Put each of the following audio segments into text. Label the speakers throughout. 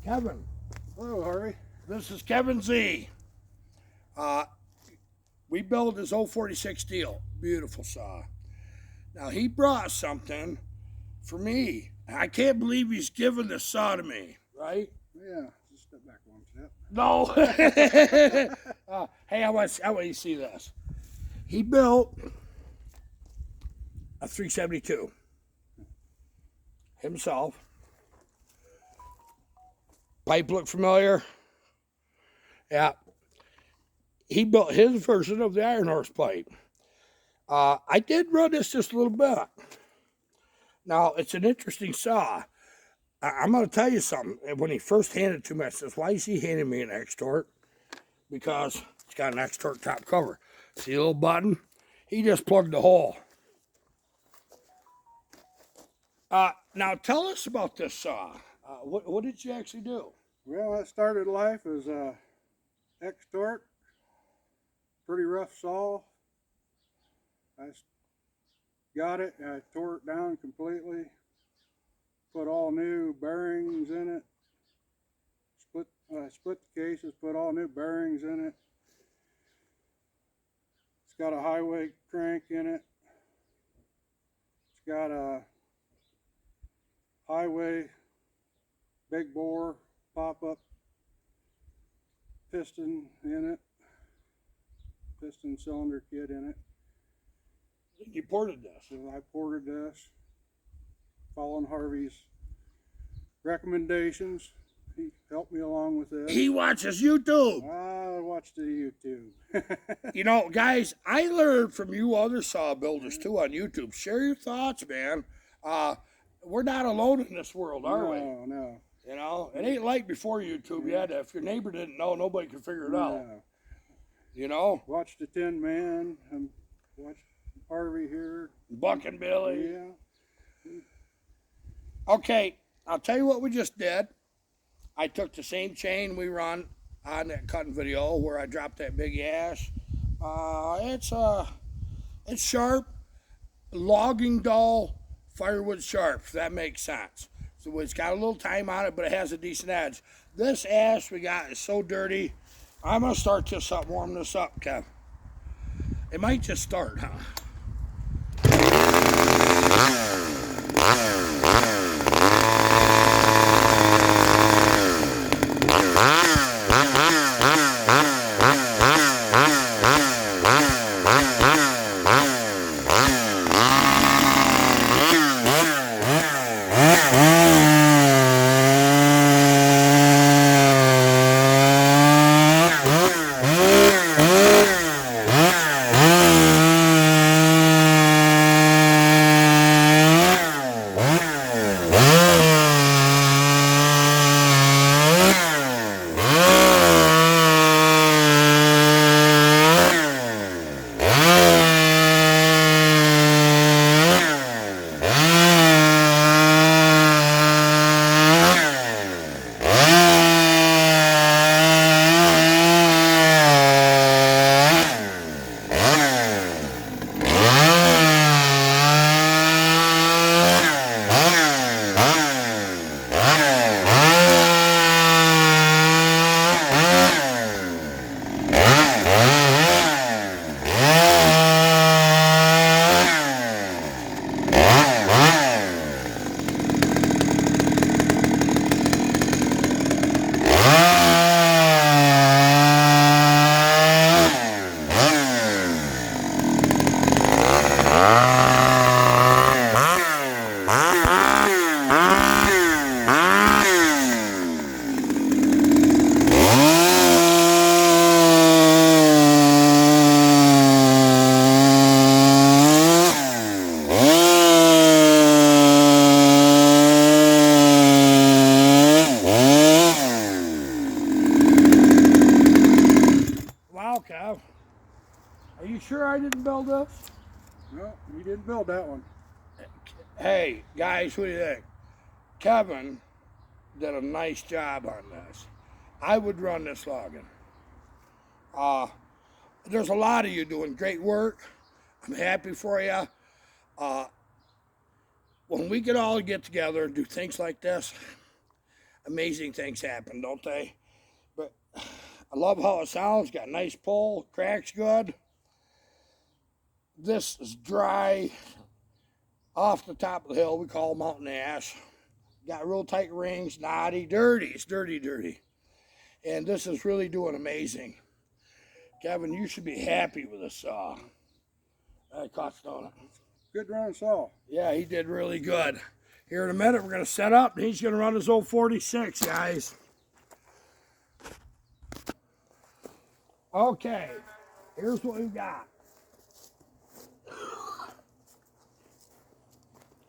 Speaker 1: Kevin,
Speaker 2: Hello, Harvey.
Speaker 1: this is Kevin Z. Uh, we built his 046 steel. Beautiful saw. Now, he brought something for me. I can't believe he's given this saw to me, right?
Speaker 2: Yeah, just step back one step.
Speaker 1: No. Hey, I want you to see this. He built a 372 himself. Pipe look familiar? Yeah. He built his version of the Iron Horse pipe. I did run this just a little bit. Now, it's an interesting saw. I'm going to tell you something. When he first handed it to me, I says, why is he handing me an X-Torque? Because it's got an X-Torque top cover. See the little button? He just plugged the hole. Now, tell us about this saw. What did you actually do?
Speaker 2: Well, I started life as a X-Torque, pretty rough saw. I got it, I tore it down completely, put all new bearings in it, split the cases, put all new bearings in it. It's got a highway crank in it. It's got a highway big bore pop-up piston in it, piston cylinder kit in it.
Speaker 1: You ported this.
Speaker 2: So I ported this, following Harvey's recommendations. He helped me along with this.
Speaker 1: He watches YouTube.
Speaker 2: I watched the YouTube.
Speaker 1: You know, guys, I learned from you other saw builders too on YouTube. Share your thoughts, man. We're not alone in this world, are we?
Speaker 2: No.
Speaker 1: You know, it ain't like before YouTube yet. If your neighbor didn't know, nobody could figure it out.
Speaker 2: No.
Speaker 1: You know,
Speaker 2: Watched the Tin Man and watched Harvey here.
Speaker 1: Buck and Billy.
Speaker 2: Yeah.
Speaker 1: Okay, I'll tell you what we just did. I took the same chain we run on that cutting video where I dropped that big ash. It's sharp, logging dull, firewood sharp, if that makes sense. So it's got a little time on it, but it has a decent edge. This ash we got is so dirty. I'm gonna start this up, warm this up, Kev. It might just start, huh? Wow, Kev. Are you sure I didn't build this?
Speaker 2: No, you didn't build that one.
Speaker 1: Hey, guys, what do you think? Kevin did a nice job on this. I would run this logging. There's a lot of you doing great work. I'm happy for you. When we could all get together and do things like this, amazing things happen, don't they? But I love how it sounds. Got a nice pull, cracks good. This is dry off the top of the hill. We call mountain ash. Got real tight rings, knotty, dirty. It's dirty, dirty. And this is really doing amazing. Kevin, you should be happy with this saw. That cost on it.
Speaker 2: Good running saw.
Speaker 1: Yeah, he did really good. Here in a minute, we're going to set up, and he's going to run his old 46, guys. Okay, here's what we've got.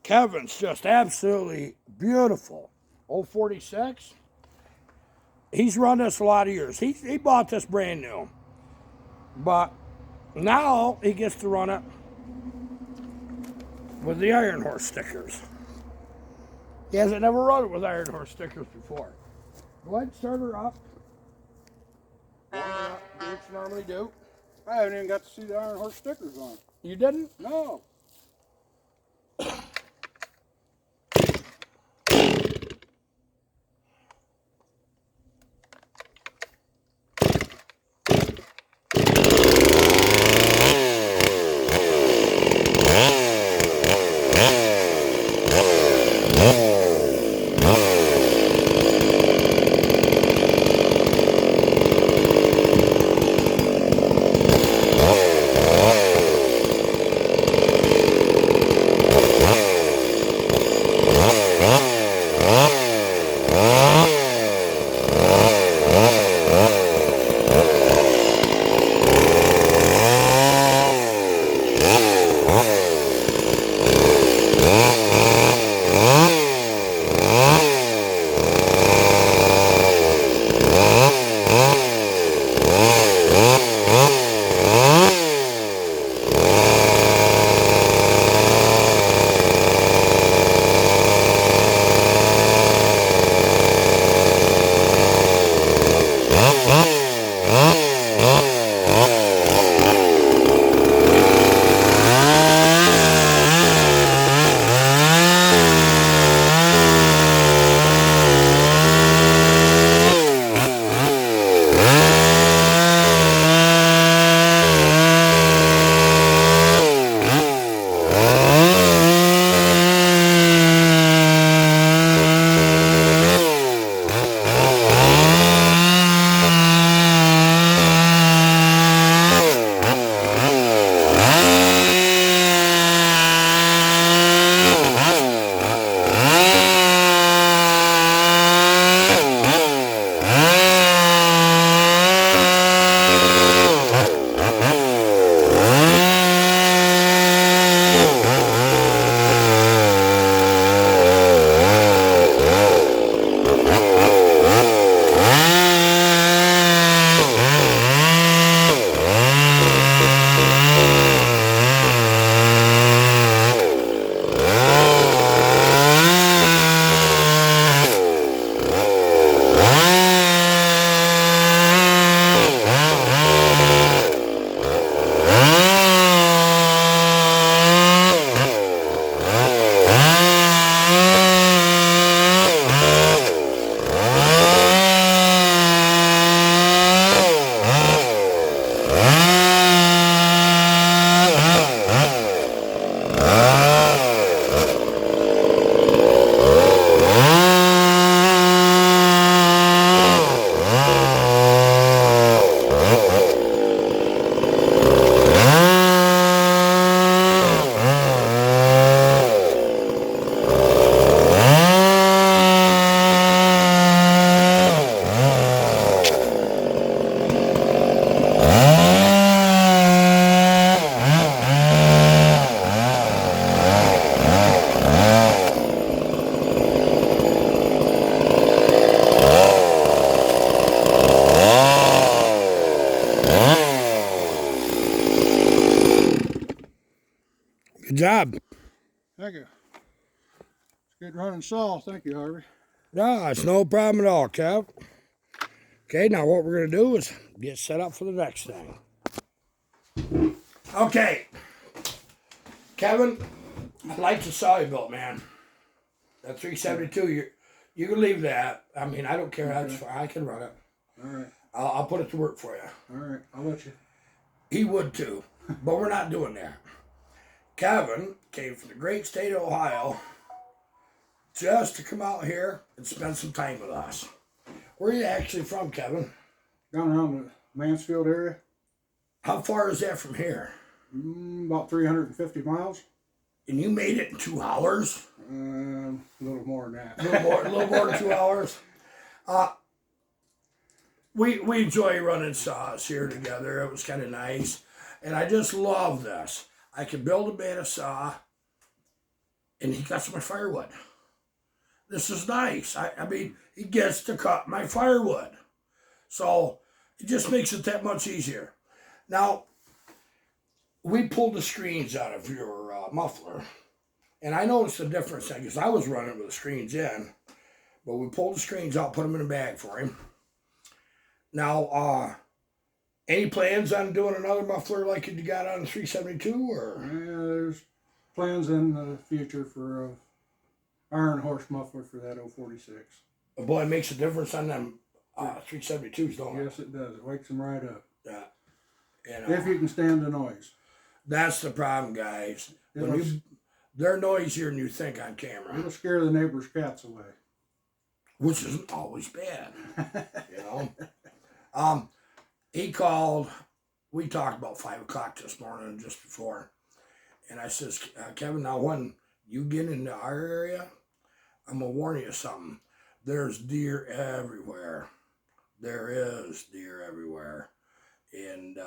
Speaker 1: Kevin's just absolutely beautiful. Old 46. He's run this a lot of years. He bought this brand new. But now he gets to run it with the Iron Horse stickers. He hasn't never run it with Iron Horse stickers before. Go ahead and start her up. Warm her up, do what you normally do.
Speaker 2: I haven't even got to see the Iron Horse stickers on.
Speaker 1: You didn't?
Speaker 2: No.
Speaker 1: Good job.
Speaker 2: Thank you. It's good running saw. Thank you, Harvey.
Speaker 1: No, it's no problem at all, Kev. Okay, now what we're going to do is get set up for the next thing. Okay. Kevin, I like the saw you built, man. That 372, You can leave that. I mean, I don't care. That's
Speaker 2: Okay.
Speaker 1: fine. I can run it.
Speaker 2: All right.
Speaker 1: I'll put it to work for you.
Speaker 2: All right. I'll let you.
Speaker 1: He would too, but we're not doing that. Kevin came from the great state of Ohio just to come out here and spend some time with us. Where are you actually from, Kevin?
Speaker 2: Down around the Mansfield area.
Speaker 1: How far is that from here?
Speaker 2: About 350 miles.
Speaker 1: And you made it in 2 hours?
Speaker 2: A little more than that.
Speaker 1: A little more than 2 hours. We enjoy running saws here together. It was kind of nice, and I just love this. I can build a band saw, and he cuts my firewood. This is nice. I mean, he gets to cut my firewood, so it just makes it that much easier. Now, we pulled the screens out of your muffler, and I noticed the difference because I was running with the screens in, but we pulled the screens out, put them in a bag for him. Now, any plans on doing another muffler like you got on the 372, or?
Speaker 2: Yeah, there's plans in the future for a iron horse muffler for that 046.
Speaker 1: Boy, it makes a difference on them 372s, don't it?
Speaker 2: Yes, it does. It wakes them right up.
Speaker 1: Yeah. And,
Speaker 2: If you can stand the noise.
Speaker 1: that's the problem, guys. They're noisier than you think on camera,
Speaker 2: It'll scare the neighbor's cats away.
Speaker 1: which isn't always bad, you know. He called. We talked about 5 o'clock this morning, just before, and I says, Kevin, now when you get into our area, I'm gonna warn you something. There's deer everywhere. There is deer everywhere, and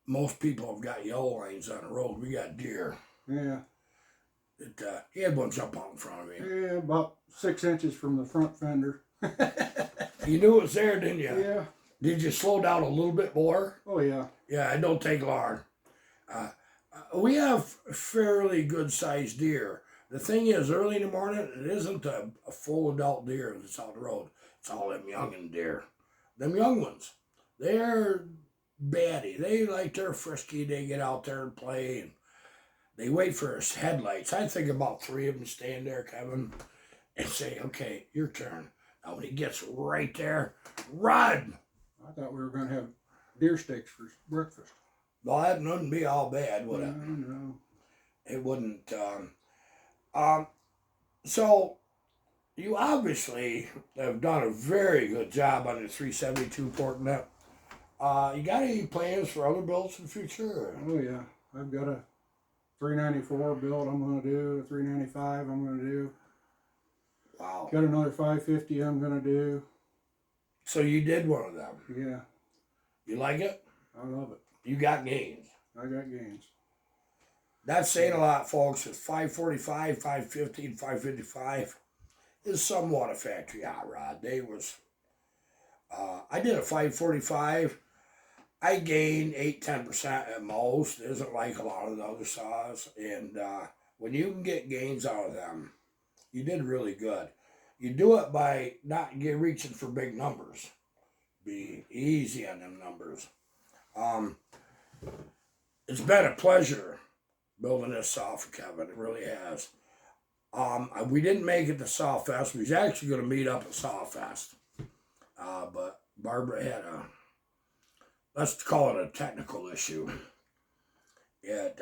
Speaker 1: most people have got yellow lines on the road. We got deer.
Speaker 2: Yeah.
Speaker 1: He had one jump out in front of me.
Speaker 2: Yeah, about 6 inches from the front fender.
Speaker 1: You knew it was there, didn't you?
Speaker 2: Yeah.
Speaker 1: Did you slow down a little bit more?
Speaker 2: Oh, yeah.
Speaker 1: Yeah, it don't take long. We have fairly good sized deer. The thing is, early in the morning, it isn't a full adult deer that's out the road. It's all them youngin' deer. Them young ones, they're batty. They like they're frisky. They get out there and play, and they wait for his headlights. I think about 3 of them stand there, Kevin, and say, "Okay, your turn." Now when he gets right there, run.
Speaker 2: I thought we were going to have deer steaks for breakfast.
Speaker 1: Well, that wouldn't be all bad, would it?
Speaker 2: No.
Speaker 1: It wouldn't. So you obviously have done a very good job on the 372 Portnet. You got any plans for other builds in the future?
Speaker 2: Oh, yeah. I've got a 394 build I'm going to do, a 395 I'm going to do.
Speaker 1: Wow.
Speaker 2: Got another 550 I'm going to do.
Speaker 1: So you did one of them.
Speaker 2: Yeah,
Speaker 1: You like it?
Speaker 2: I love it.
Speaker 1: You got gains.
Speaker 2: I got gains.
Speaker 1: That's saying a lot, folks. It's 545, 550, and 555 is somewhat a factory hot rod. I did a 545. I gained 8-10% at most. It isn't like a lot of the other saws. And when you can get gains out of them, you did really good. You do it by not reaching for big numbers. Be easy on them numbers. It's been a pleasure building this saw for Kevin. It really has. We didn't make it to Sawfest. We was actually going to meet up at Sawfest. But Barbara had let's call it a technical issue.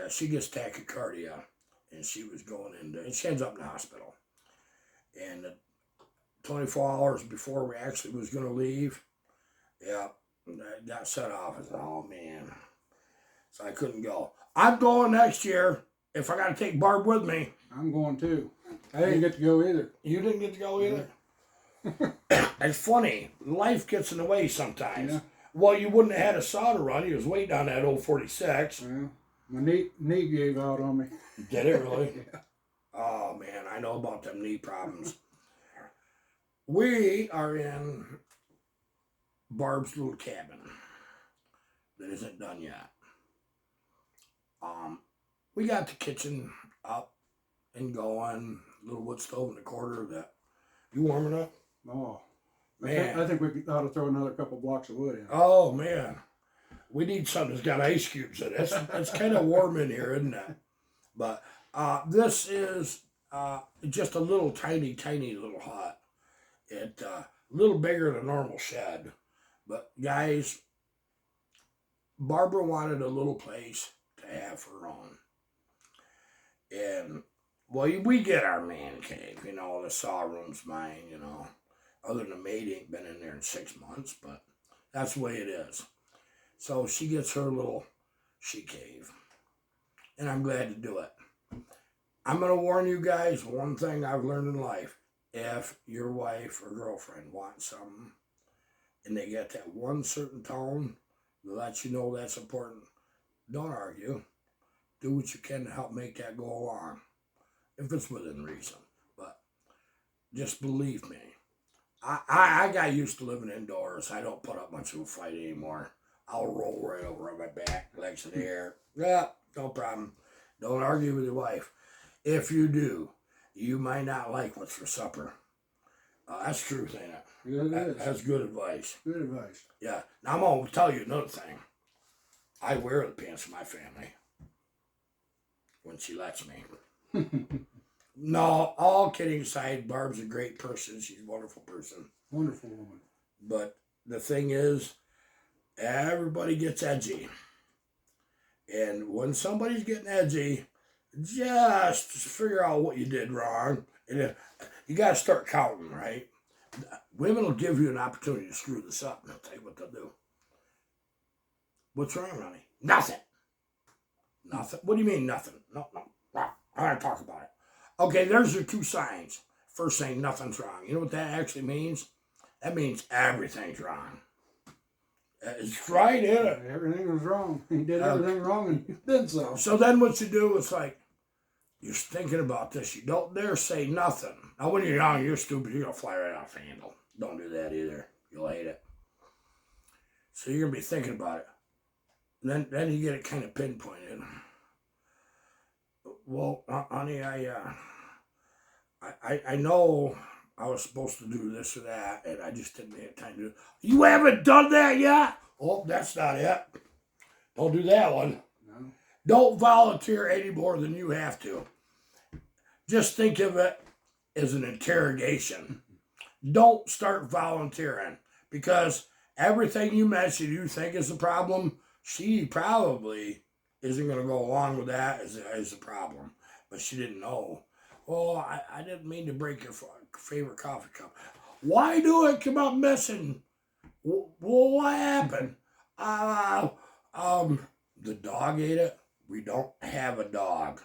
Speaker 1: She gets tachycardia, and she was going and she ends up in the hospital. And 24 hours before we actually was going to leave, I got set off. I said, oh, man. So I couldn't go. I'm going next year if I got to take Barb with me.
Speaker 2: I'm going too. I didn't get to go either.
Speaker 1: You didn't get to go either? It's funny. Life gets in the way sometimes.
Speaker 2: Yeah.
Speaker 1: Well, you wouldn't have had a saw to run. You was waiting on that old 46.
Speaker 2: Well, my knee gave out on me.
Speaker 1: Did it really?
Speaker 2: Yeah.
Speaker 1: Oh, man. I know about them knee problems. We are in Barb's little cabin that isn't done yet. We got the kitchen up and going, little wood stove in the corner. That you warming up?
Speaker 2: Oh,
Speaker 1: Man.
Speaker 2: I think we ought to throw another couple blocks of wood in.
Speaker 1: Oh man, we need something that's got ice cubes in it. It's kind of warm in here, isn't it? But this is just a little tiny little hut. It a little bigger than a normal shed. But guys, Barbara wanted a little place to have her own. And well, we get our man cave, the saw room's mine, Other than the maid ain't been in there in 6 months, but that's the way it is. So she gets her little she cave. And I'm glad to do it. I'm going to warn you guys, one thing I've learned in life. If your wife or girlfriend wants something and they get that one certain tone that lets you know that's important, don't argue. Do what you can to help make that go along, if it's within reason. But just believe me, I got used to living indoors. I don't put up much of a fight anymore. I'll roll right over on my back, legs in the air. Yeah, no problem. Don't argue with your wife. If you do, you might not like what's for supper. That's truth, ain't it?
Speaker 2: Yeah, it is.
Speaker 1: That's good advice.
Speaker 2: Good advice.
Speaker 1: Yeah. Now I'm going to tell you another thing. I wear the pants for my family when she lets me. No, all kidding aside, Barb's a great person. She's a wonderful person.
Speaker 2: Wonderful woman.
Speaker 1: But the thing is, everybody gets edgy. And when somebody's getting edgy, just figure out what you did wrong. And you got to start counting, right? Women will give you an opportunity to screw this up, and they'll tell you what they'll do. What's wrong, honey? Nothing. Nothing? What do you mean, nothing? No. I want to talk about it. Okay, there's your 2 signs. First saying nothing's wrong. You know what that actually means? That means everything's wrong. It's right, isn't it?
Speaker 2: Everything was wrong. He did everything wrong and he did so.
Speaker 1: So then what you do is like, you're thinking about this. You don't dare say nothing. Now when you're young, you're stupid. You're going to fly right off the handle. Don't do that either. You'll hate it. So you're going to be thinking about it. And then you get it kind of pinpointed. Well, honey, I know I was supposed to do this or that, and I just didn't have time to do it. You haven't done that yet? Oh, that's not it. Don't do that one.
Speaker 2: No.
Speaker 1: Don't volunteer any more than you have to. Just think of it as an interrogation. Don't start volunteering, because everything you mention you think is a problem, she probably isn't going to go along with that as a problem. But she didn't know. Oh, I didn't mean to break your favorite coffee cup. Why do it come up missing? Well, what happened? The dog ate it. We don't have a dog.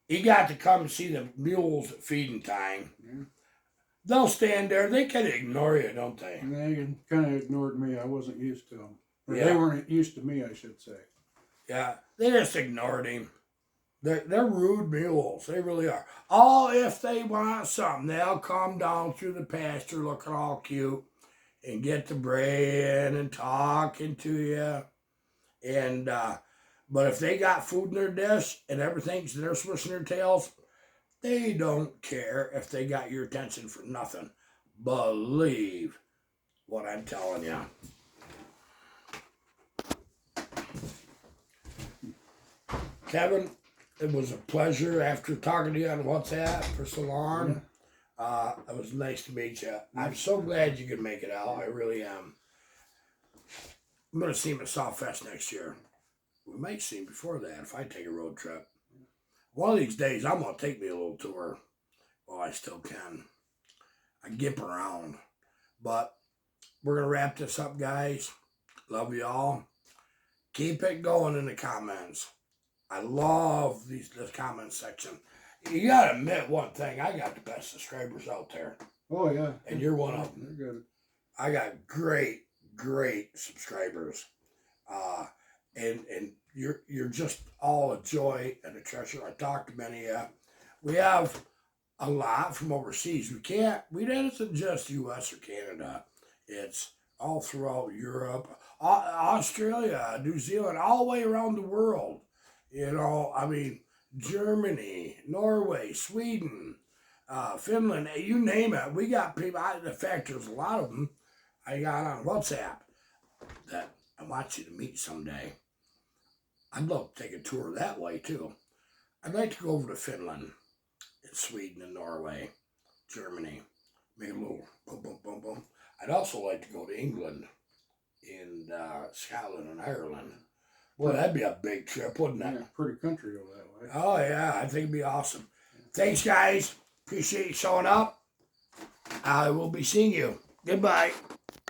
Speaker 1: He got to come see the mules at feeding time.
Speaker 2: Yeah.
Speaker 1: They'll stand there. They kind of ignore you, don't they?
Speaker 2: And they kind of ignored me. I wasn't used to them. Or
Speaker 1: Yeah.
Speaker 2: they weren't used to me, I should say.
Speaker 1: Yeah, they just ignored him. They're rude mules. They really are. Oh, if they want something, they'll come down through the pasture looking all cute and get to braying and talking to you. And but if they got food in their dish and everything's they're swishing their tails, they don't care if they got your attention for nothing. Believe what I'm telling you. Kevin, it was a pleasure after talking to you on WhatsApp for so long. It was nice to meet you. I'm so glad you could make it out. I really am. I'm going to see him at Southfest next year. We might see him before that if I take a road trip. One of these days, I'm going to take me a little tour. Well, I still can. I gimp around. But we're going to wrap this up, guys. Love you all. Keep it going in the comments. I love this comment section. You gotta admit one thing. I got the best subscribers out there.
Speaker 2: Oh, yeah.
Speaker 1: And you're one of them.
Speaker 2: They're good.
Speaker 1: I got great subscribers. And you're just all a joy and a treasure. I talked to many of you. We have a lot from overseas. We isn't just US or Canada. It's all throughout Europe, Australia, New Zealand, all the way around the world. Germany, Norway, Sweden, Finland, you name it. We got people, in fact, there's a lot of them I got on WhatsApp that I want you to meet someday. I'd love to take a tour that way, too. I'd like to go over to Finland. to Sweden and Norway, Germany. Make a little boom, boom, boom, boom. I'd also like to go to England and Scotland and Ireland. Boy, that'd be a big trip, wouldn't it?
Speaker 2: Yeah, pretty country over that way.
Speaker 1: Oh, yeah, I think it'd be awesome. Thanks, guys. Appreciate you showing up. I will be seeing you. Goodbye.